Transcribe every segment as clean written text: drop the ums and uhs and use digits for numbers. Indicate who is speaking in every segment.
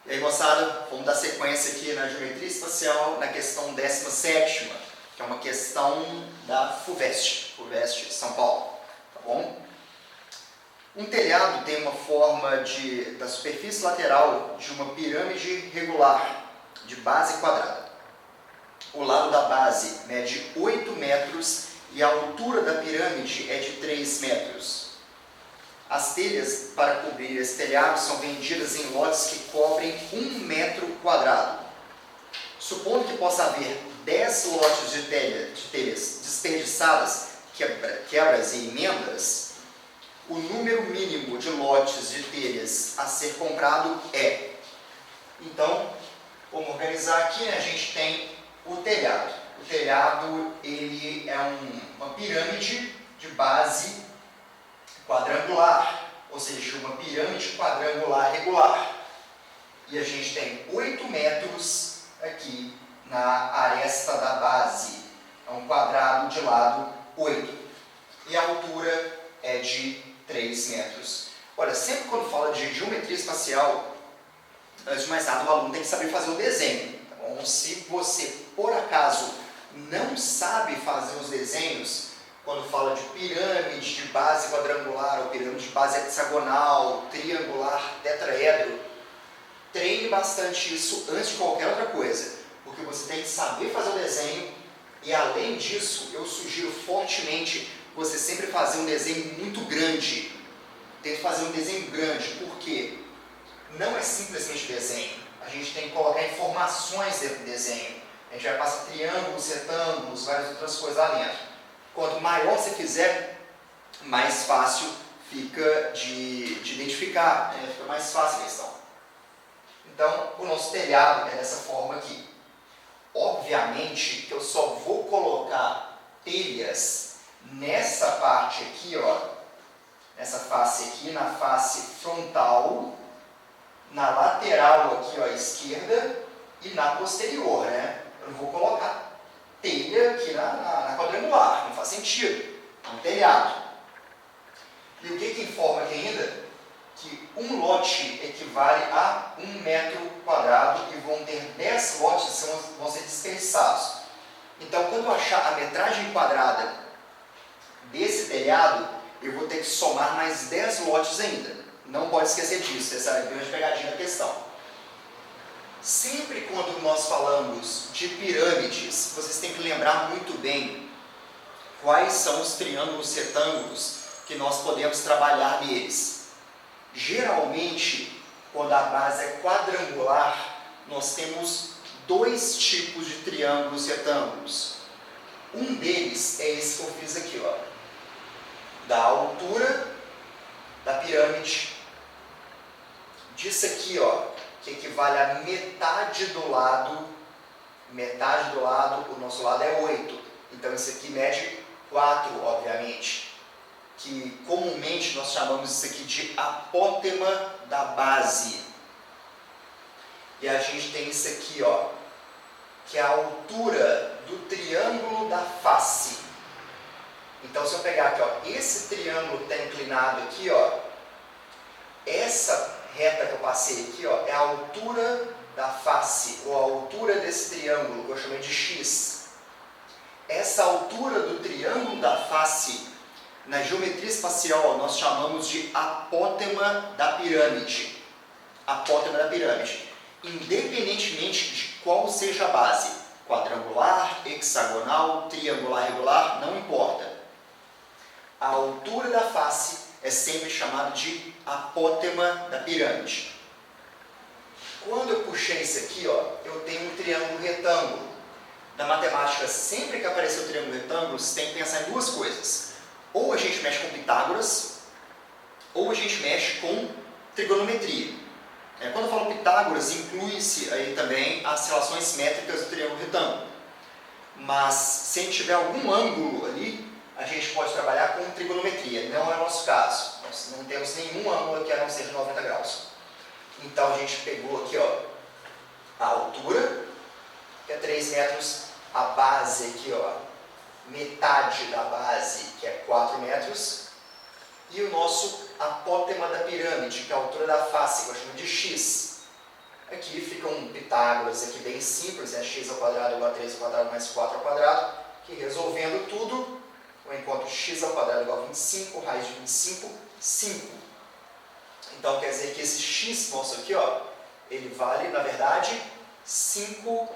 Speaker 1: E aí, moçada, vamos dar sequência aqui na geometria espacial na questão 17ª, que é uma questão da FUVEST São Paulo, tá bom? Um telhado tem uma forma da superfície lateral de uma pirâmide regular, de base quadrada. O lado da base mede 8 metros e a altura da pirâmide é de 3 metros. As telhas para cobrir esse telhado são vendidas em lotes que cobrem 1 metro quadrado. Supondo que possa haver 10 lotes de telhas desperdiçadas, quebras e emendas, o número mínimo de lotes de telhas a ser comprado é... Então, vamos organizar aqui, né? A gente tem o telhado. O telhado ele é uma pirâmide de base quadrangular, ou seja, uma pirâmide quadrangular regular. E a gente tem 8 metros aqui na aresta da base. É um quadrado de lado 8. E a altura é de 3 metros. Olha, sempre quando fala de geometria espacial, antes de mais nada, o aluno tem que saber fazer o desenho. Tá bom? Se você, por acaso, não sabe fazer os desenhos, quando fala de pirâmide de base quadrangular, ou pirâmide de base hexagonal, triangular, tetraedro, treine bastante isso antes de qualquer outra coisa, porque você tem que saber fazer o desenho e, além disso, eu sugiro fortemente você sempre fazer um desenho muito grande. Tente fazer um desenho grande, porque não é simplesmente desenho. A gente tem que colocar informações dentro do desenho. A gente vai passar triângulos, retângulos, várias outras coisas lá dentro. Quanto maior você fizer, mais fácil fica de identificar, né? Fica mais fácil a questão. Então, o nosso telhado é dessa forma aqui. Obviamente que eu só vou colocar telhas nessa parte aqui, ó, nessa face aqui, na face frontal, na lateral aqui, ó, esquerda, e na posterior, né? Eu não vou colocar telha aqui na quadrangular, não faz sentido. É um telhado. E o que informa aqui ainda? Que um lote equivale a 1 metro quadrado e vão ter 10 lotes que vão ser dispersados. Então, quando eu achar a metragem quadrada desse telhado, eu vou ter que somar mais 10 lotes ainda. Não pode esquecer disso, essa é a grande pegadinha da questão. Sempre quando nós falamos de pirâmides, vocês têm que lembrar muito bem quais são os triângulos retângulos que nós podemos trabalhar neles. Geralmente, quando a base é quadrangular, nós temos 2 tipos de triângulos retângulos. Um deles é esse que eu fiz aqui, ó, da altura da pirâmide, disso aqui, ó, que equivale a metade do lado, o nosso lado é 8. Então, isso aqui mede 4, obviamente, que comumente nós chamamos isso aqui de apótema da base. E a gente tem isso aqui, ó, que é a altura do triângulo da face. Então, se eu pegar aqui, ó, esse triângulo que está inclinado aqui, ó, essa reta que eu passei aqui, ó, é a altura da face, ou a altura desse triângulo, que eu chamei de X. Essa altura do triângulo da face, na geometria espacial, nós chamamos de apótema da pirâmide. Apótema da pirâmide. Independentemente de qual seja a base, quadrangular, hexagonal, triangular, regular, não importa. A altura da face é sempre chamada de apótema da pirâmide. Quando eu puxei isso aqui, ó, eu tenho um triângulo retângulo. Na matemática, sempre que aparecer o triângulo retângulo, você tem que pensar em duas coisas. Ou a gente mexe com Pitágoras, ou a gente mexe com trigonometria. Quando eu falo Pitágoras, inclui-se aí também as relações métricas do triângulo retângulo. Mas se a gente tiver algum ângulo ali, a gente pode trabalhar com trigonometria. Não é o nosso caso. Nós não temos nenhum ângulo aqui a não ser de 90 graus. Então, a gente pegou aqui, ó, a altura, que é 3 metros, a base aqui, ó, metade da base, que é 4 metros, e o nosso apótema da pirâmide, que é a altura da face, que eu chamo de X. Aqui Pitágoras aqui bem simples, né? X ao quadrado igual a 3 ao quadrado mais 4 ao quadrado, que resolvendo tudo, eu encontro x ao quadrado igual a 25, raiz de 25, 5. Então quer dizer que esse x nosso aqui, ó, ele vale, na verdade, 5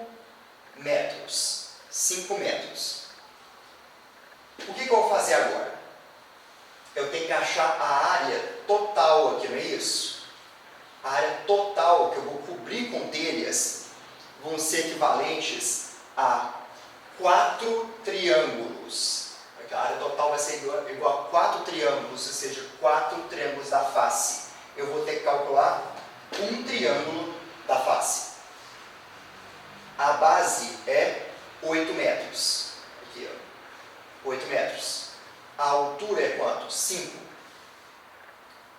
Speaker 1: metros. 5 metros. O que eu vou fazer agora? Eu tenho que achar a área total aqui, não é isso? A área total que eu vou cobrir com telhas vão ser equivalentes a 4 triângulos. A área total vai ser igual a 4 triângulos, ou seja, 4 triângulos da face. Eu vou ter que calcular um triângulo da face. A base é 8 metros. Aqui, ó. 8 metros. A altura é quanto? 5.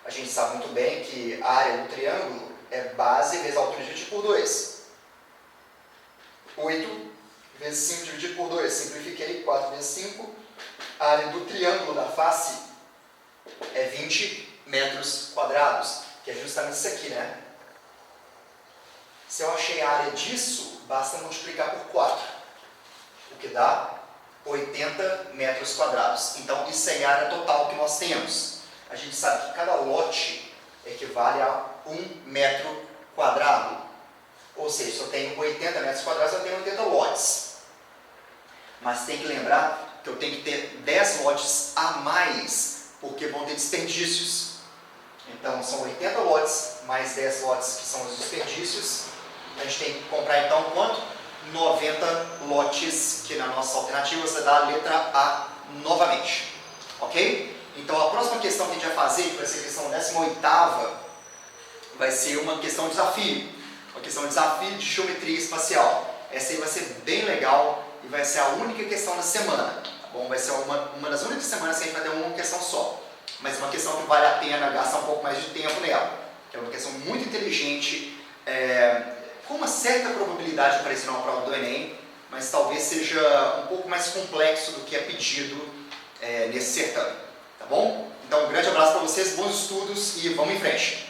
Speaker 1: A gente sabe muito bem que a área do triângulo é base vezes a altura dividido por 2. 8 vezes 5 dividido por 2. Simplifiquei. 4 vezes 5. A área do triângulo da face é 20 metros quadrados, que é justamente isso aqui, né? Se eu achei a área disso, basta multiplicar por 4, o que dá 80 metros quadrados. Então, isso é a área total que nós temos. A gente sabe que cada lote equivale a 1 metro quadrado. Ou seja, se eu tenho 80 metros quadrados, eu tenho 80 lotes. Mas tem que lembrar que eu tenho que ter 10 lotes a mais, porque vão ter desperdícios. Então, são 80 lotes, mais 10 lotes que são os desperdícios. A gente tem que comprar, então, quanto? 90 lotes, que na nossa alternativa você dá a letra A novamente. Ok? Então, a próxima questão que a gente vai fazer, que vai ser a questão 18ª, vai ser uma questão de desafio. Uma questão de desafio de geometria espacial. Essa aí vai ser bem legal e vai ser a única questão da semana. Tá bom? Vai ser uma das únicas semanas que a gente vai ter uma questão só. Mas uma questão que vale a pena gastar um pouco mais de tempo nela. Que é uma questão muito inteligente, com uma certa probabilidade de aparecer numa prova do Enem, mas talvez seja um pouco mais complexo do que é pedido nesse certame. Tá bom? Então, um grande abraço para vocês, bons estudos e vamos em frente!